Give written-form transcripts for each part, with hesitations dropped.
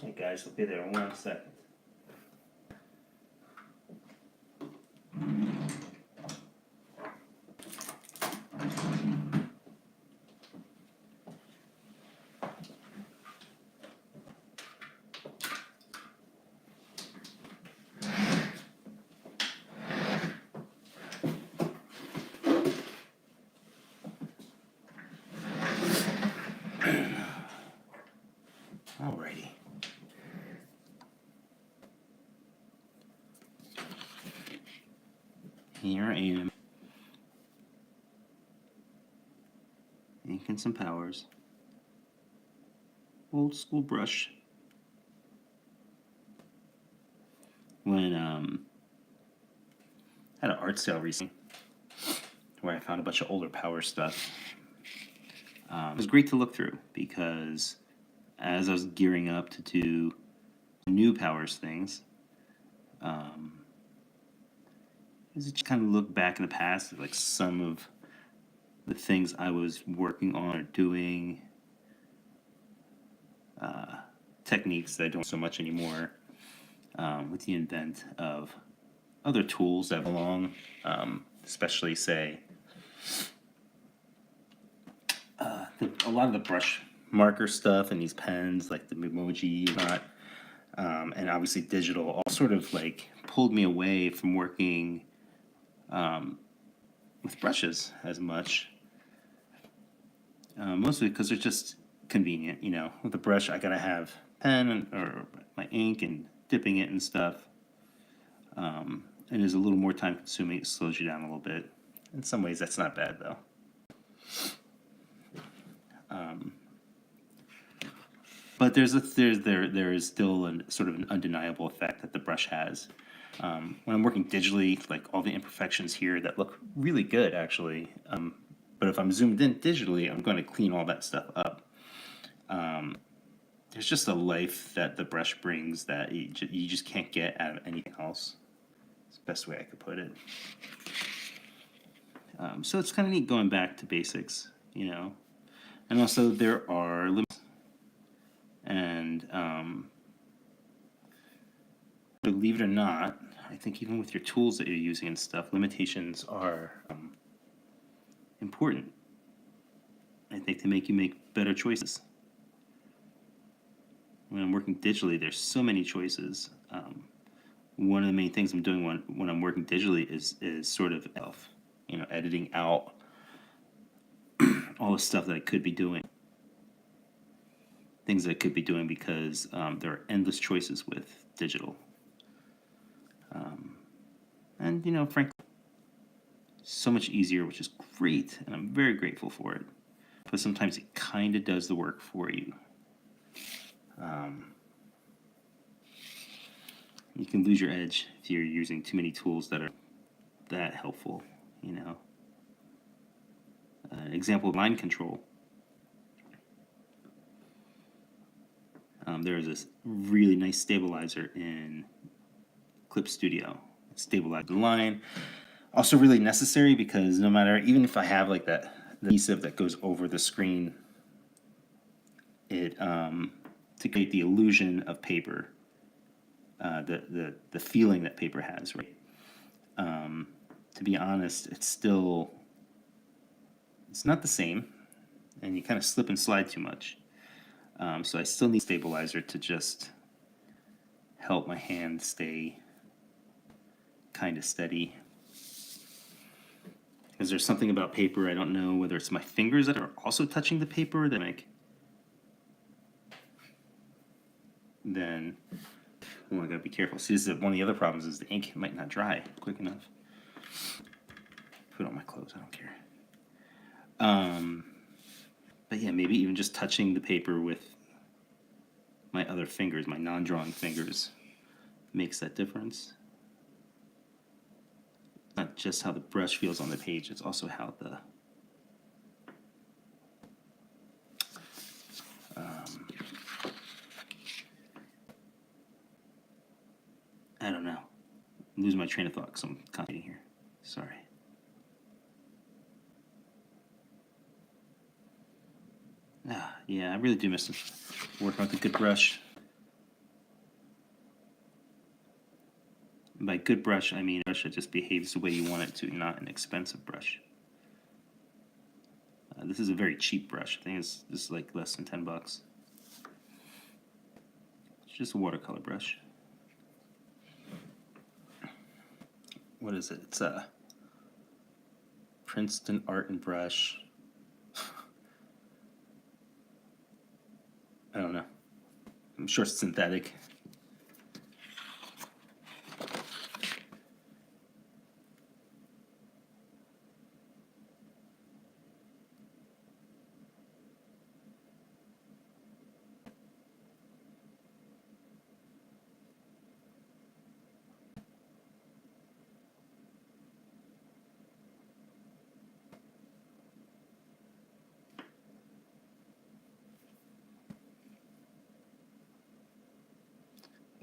Hey guys, we'll be there in 1 second. Alrighty. Here I am, inking some powers. Old school brush. When had an art sale recently where I found a bunch of older power stuff. It was great to look through because as I was gearing up to do new powers things, just kind of look back in the past at like some of the things I was working on or doing, techniques that I don't so much anymore, with the advent of other tools that belong, especially say a lot of the brush marker stuff and these pens like the Memoji and not, and obviously digital all sort of like pulled me away from working with brushes as much, mostly because they're just convenient. You know, with the brush I gotta have pen or my ink and dipping it and stuff, and is a little more time consuming. It slows you down a little bit. In some ways that's not bad though. But there is still sort of an undeniable effect that the brush has. When I'm working digitally, like all the imperfections here that look really good actually, but if I'm zoomed in digitally, I'm going to clean all that stuff up. There's just a life that the brush brings that you just can't get out of anything else. It's the best way I could put it. So it's kind of neat going back to basics, you know. And also there are limits. And believe it or not, I think even with your tools that you're using and stuff, limitations are important. I think they make you make better choices. When I'm working digitally, there's so many choices. One of the main things I'm doing when I'm working digitally is sort of editing out all the stuff that I could be doing. Things that I could be doing because there are endless choices with digital. And, you know, frankly, so much easier, which is great, and I'm very grateful for it. But sometimes it kind of does the work for you. You can lose your edge if you're using too many tools that are that helpful, you know. An example of line control. There is this really nice stabilizer in Clip Studio. It stabilizes the line. Also really necessary because no matter, even if I have like the adhesive that goes over the screen, it to create the illusion of paper, the feeling that paper has, right? To be honest, it's not the same, and you kind of slip and slide too much. So I still need stabilizer to just help my hand stay kind of steady. Because there's something about paper, I don't know whether it's my fingers that are also touching the paper that then, oh, I gotta be careful. See, this is one of the other problems is the ink might not dry quick enough. Put on my clothes, I don't care. But yeah, maybe even just touching the paper with my other fingers, my non-drawing fingers, makes that difference. Not just how the brush feels on the page, it's also how the I don't know. I'm losing my train of thought because I'm concentrating here. Sorry. Yeah, I really do miss working with a good brush. And by good brush, I mean a brush that just behaves the way you want it to, not an expensive brush. This is a very cheap brush. I think this is like less than $10. It's just a watercolor brush. What is it? It's a Princeton Art and Brush. I don't know. I'm sure it's synthetic.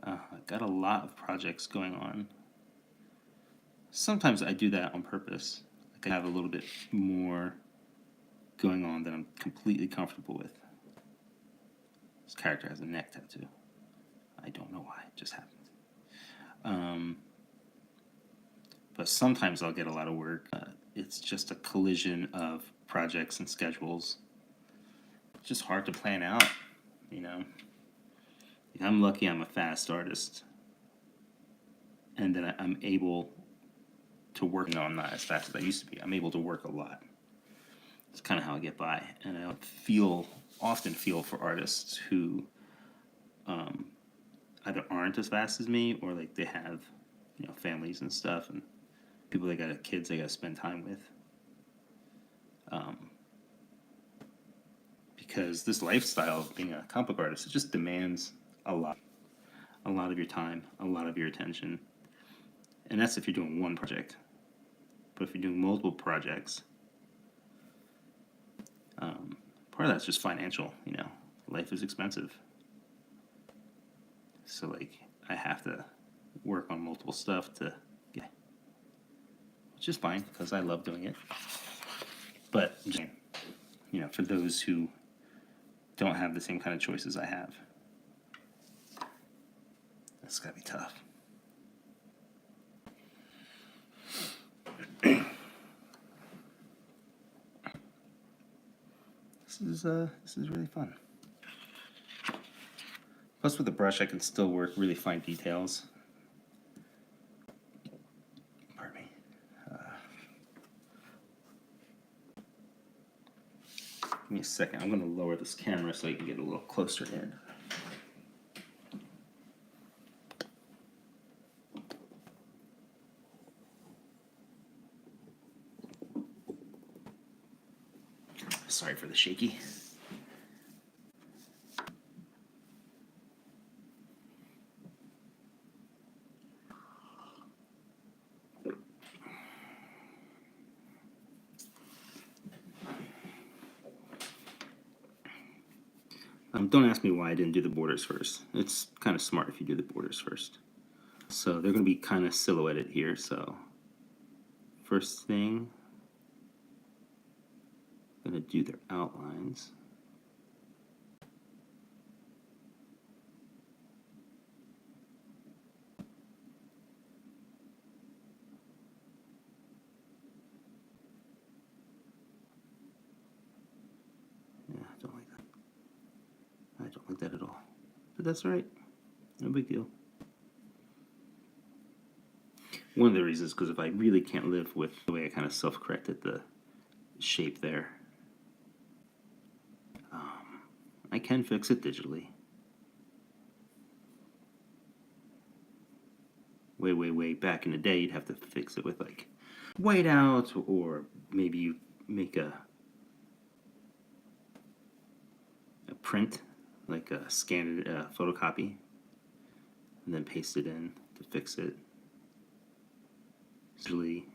I've got a lot of projects going on. Sometimes I do that on purpose. Like I have a little bit more going on that I'm completely comfortable with. This character has a neck tattoo. I don't know why, it just happened. But sometimes I'll get a lot of work. It's just a collision of projects and schedules. It's just hard to plan out, you know. I'm lucky I'm a fast artist, and that I'm able to work. No, I'm not as fast as I used to be. I'm able to work a lot. It's kind of how I get by, and I often feel for artists who either aren't as fast as me, or like they have, you know, families and stuff, and people they got kids they got to spend time with. Because this lifestyle of being a comic book artist, it just demands a lot of your time, a lot of your attention, and that's if you're doing one project. But if you're doing multiple projects, part of that's just financial. You know, life is expensive, so like I have to work on multiple stuff to get, which is fine because I love doing it. But you know, for those who don't have the same kind of choices I have, it's gotta be tough. This is really fun. Plus, with the brush, I can still work really fine details. Pardon me. Give me a second. I'm going to lower this camera so you can get a little closer in. Sorry for the shaky. Don't ask me why I didn't do the borders first. It's kind of smart if you do the borders first. So they're going to be kind of silhouetted here. So first thing, I'm going to do their outlines. Yeah, I don't like that. I don't like that at all. But that's all right. No big deal. One of the reasons is because if I really can't live with the way I kind of self-corrected the shape there, I can fix it digitally. Way back in the day, you'd have to fix it with like whiteout, or maybe you make a print, like a scanned photocopy, and then paste it in to fix it. Usually,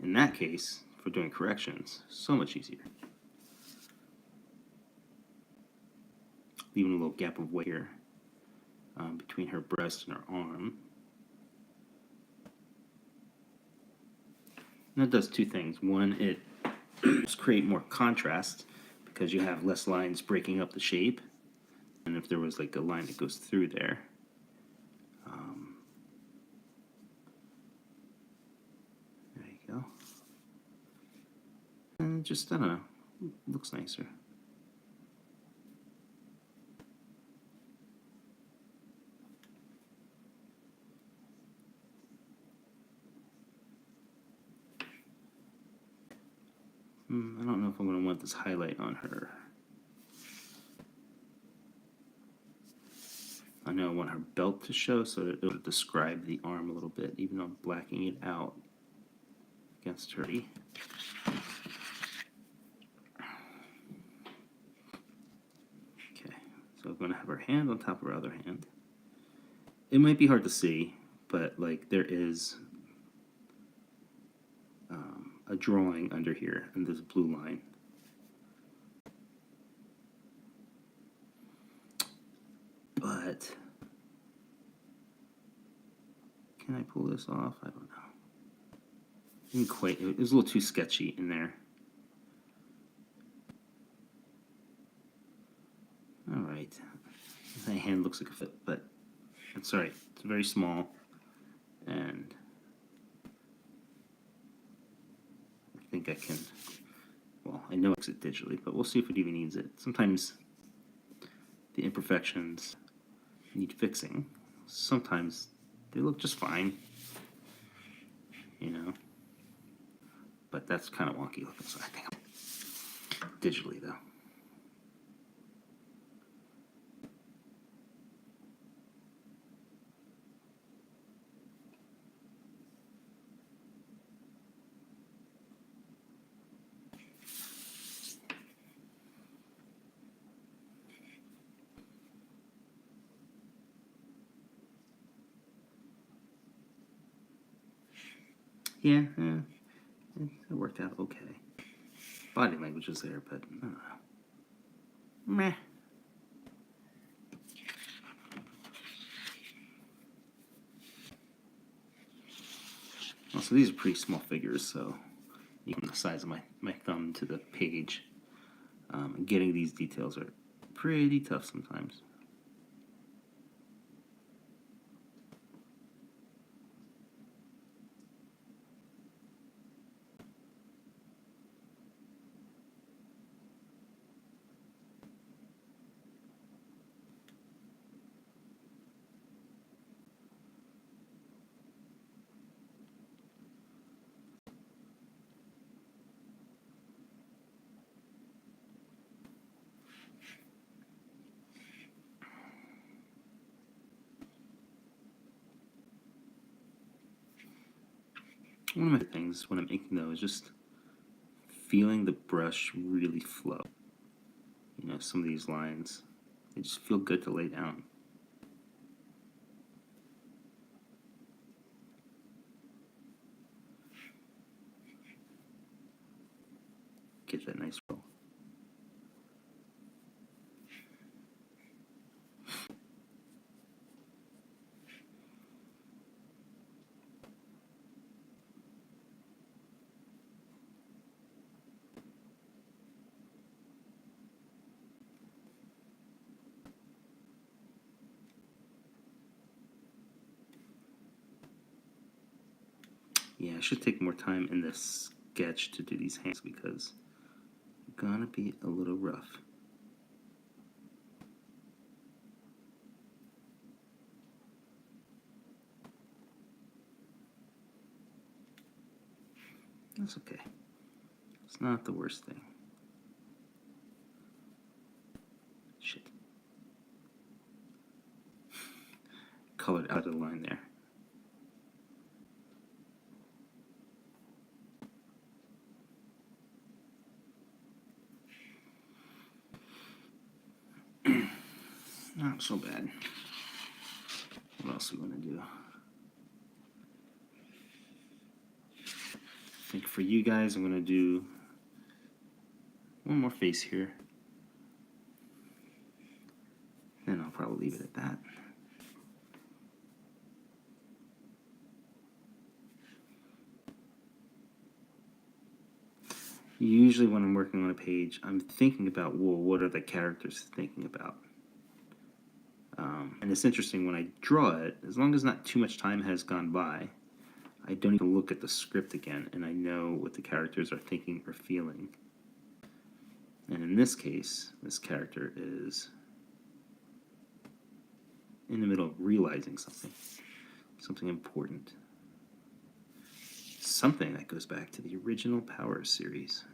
in that case, for doing corrections, so much easier. Leaving a little gap of weight here between her breast and her arm. And that does two things. One, it just create more contrast because you have less lines breaking up the shape. And if there was like a line that goes through there, just, I don't know, looks nicer. I don't know if I'm going to want this highlight on her. I know I want her belt to show so that it'll describe the arm a little bit, even though I'm blacking it out against her. Okay, so I'm going to have her hand on top of her other hand. It might be hard to see, but like there is a drawing under here and this blue line. But can I pull this off? I don't know. Didn't quite. It was a little too sketchy in there. All right. That hand looks like a fit, but it's all right. It's very small, and I think I can. Well, I know it's it digitally, but we'll see if it even needs it. Sometimes the imperfections need fixing. Sometimes they look just fine, you know. But that's kind of wonky looking, so I think digitally though. Yeah, it worked out okay. Body language is there, but I don't know. Meh. Also, these are pretty small figures, so even the size of my thumb to the page, getting these details are pretty tough sometimes. One of my things when I'm inking though is just feeling the brush really flow. You know, some of these lines, they just feel good to lay down. Get that nice roll. Yeah, I should take more time in this sketch to do these hands because they're gonna be a little rough. That's okay. It's not the worst thing. Shit. Colored out of the line there. Not so bad. What else are we going to do? I think for you guys, I'm going to do one more face here. Then I'll probably leave it at that. Usually when I'm working on a page, I'm thinking about, well, what are the characters thinking about? And it's interesting when I draw it, as long as not too much time has gone by, I don't even look at the script again, and I know what the characters are thinking or feeling. And in this case, this character is in the middle of realizing something important. Something that goes back to the original Power series.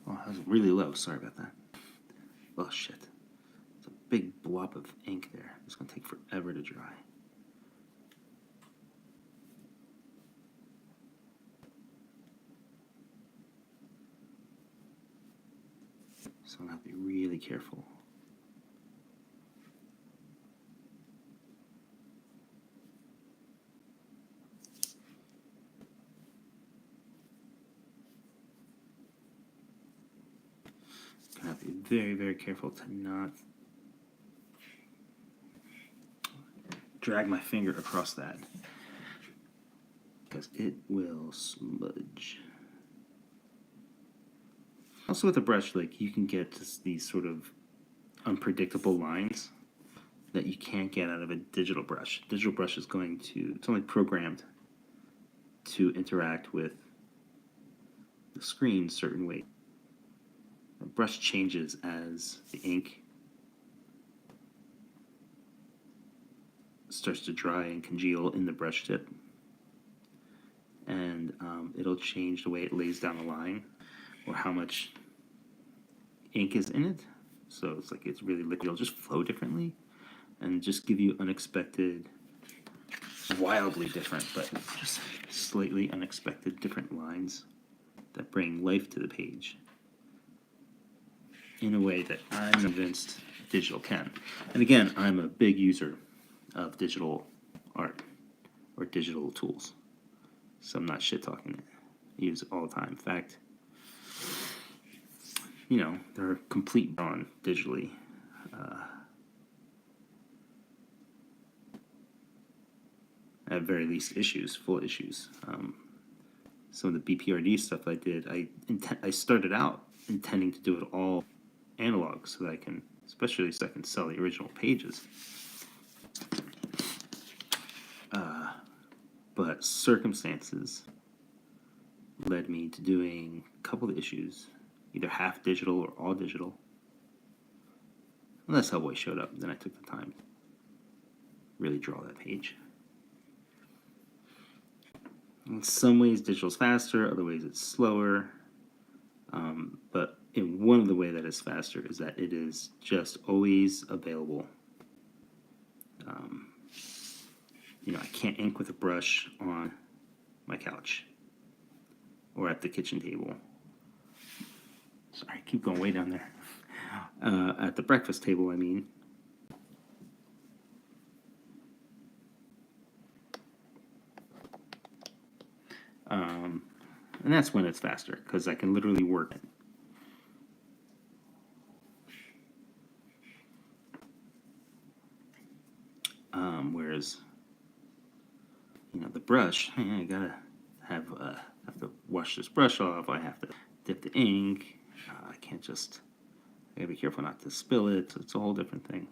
Oh, that was really low. Sorry about that. Oh, shit. It's a big blob of ink there. It's going to take forever to dry. So I'm going to have to be really careful. Gonna have to be very, very careful to not drag my finger across that, because it will smudge. Also with a brush, like, you can get just these sort of unpredictable lines that you can't get out of a digital brush. Digital brush is it's only programmed to interact with the screen certain ways. The brush changes as the ink starts to dry and congeal in the brush tip, and it'll change the way it lays down the line or how much ink is in it. So it's like it's really liquid. It'll just flow differently and just give you unexpected, wildly different, but just slightly unexpected different lines that bring life to the page in a way that I'm convinced digital can. And again, I'm a big user of digital art or digital tools, so I'm not shit-talking it. I use it all the time. In fact, you know, they're complete on digitally. At very least issues, full issues. Some of the BPRD stuff I did, I started out intending to do it all analog so that I can, especially so I can sell the original pages. But circumstances led me to doing a couple of issues, either half digital or all digital. Unless Hellboy showed up, then I took the time to really draw that page. In some ways, digital's faster, other ways it's slower. But in one of the ways that it's faster is that it is just always available. You know, I can't ink with a brush on my couch or at the kitchen table. Sorry, I keep going way down there. At the breakfast table, I mean. And that's when it's faster, because I can literally work it. Whereas, you know, the brush, I gotta have to wash this brush off. I have to dip the ink. I can't just. I gotta be careful not to spill it. So it's a whole different thing.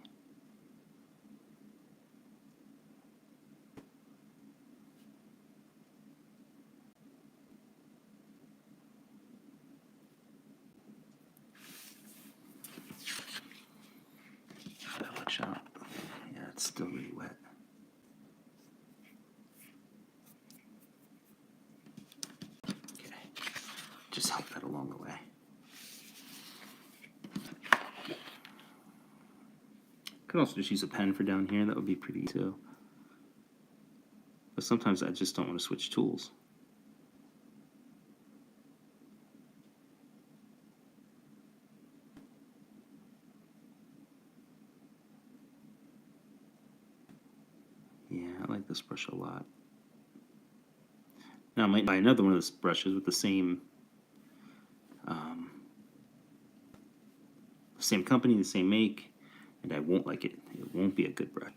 Watch out. Yeah, it's still really wet. Okay, just help that along the way. Could also just use a pen for down here. That would be pretty too. But sometimes I just don't want to switch tools. Yeah, I like this brush a lot. Now I might buy another one of those brushes with the same company, the same make, and I won't like it. It won't be a good brush.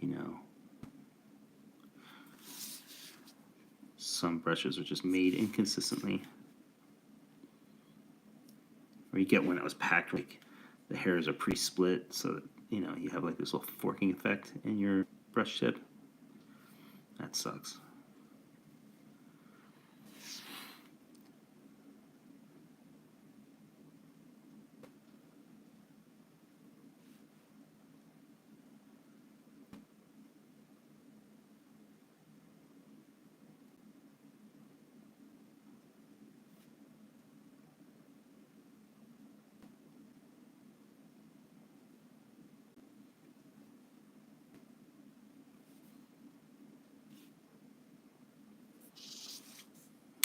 You know, some brushes are just made inconsistently. Or you get one that was packed, like the hairs are pre-split, so that, you know, you have like this little forking effect in your brush tip. That sucks.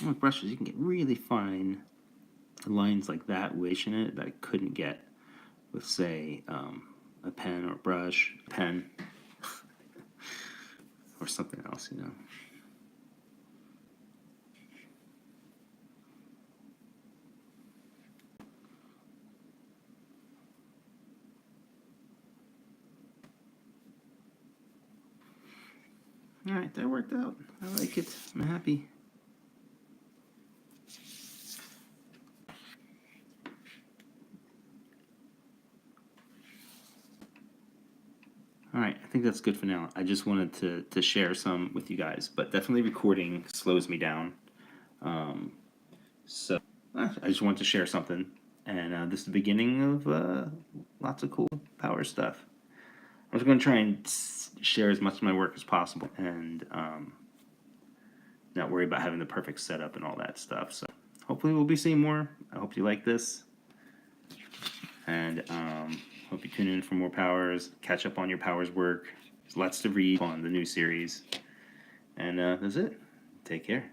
With brushes, you can get really fine lines like that, wish in it, that I couldn't get with, say, a pen or a brush, pen, or something else, you know. All right, that worked out. I like it. I'm happy. All right, I think that's good for now. I just wanted to share some with you guys, but definitely recording slows me down. So I just wanted to share something, and this is the beginning of lots of cool power stuff. I was going to try and share as much of my work as possible, and not worry about having the perfect setup and all that stuff. So hopefully we'll be seeing more. I hope you like this, and hope you tune in for more powers. Catch up on your powers work. There's lots to read on the new series, and that's it. Take care.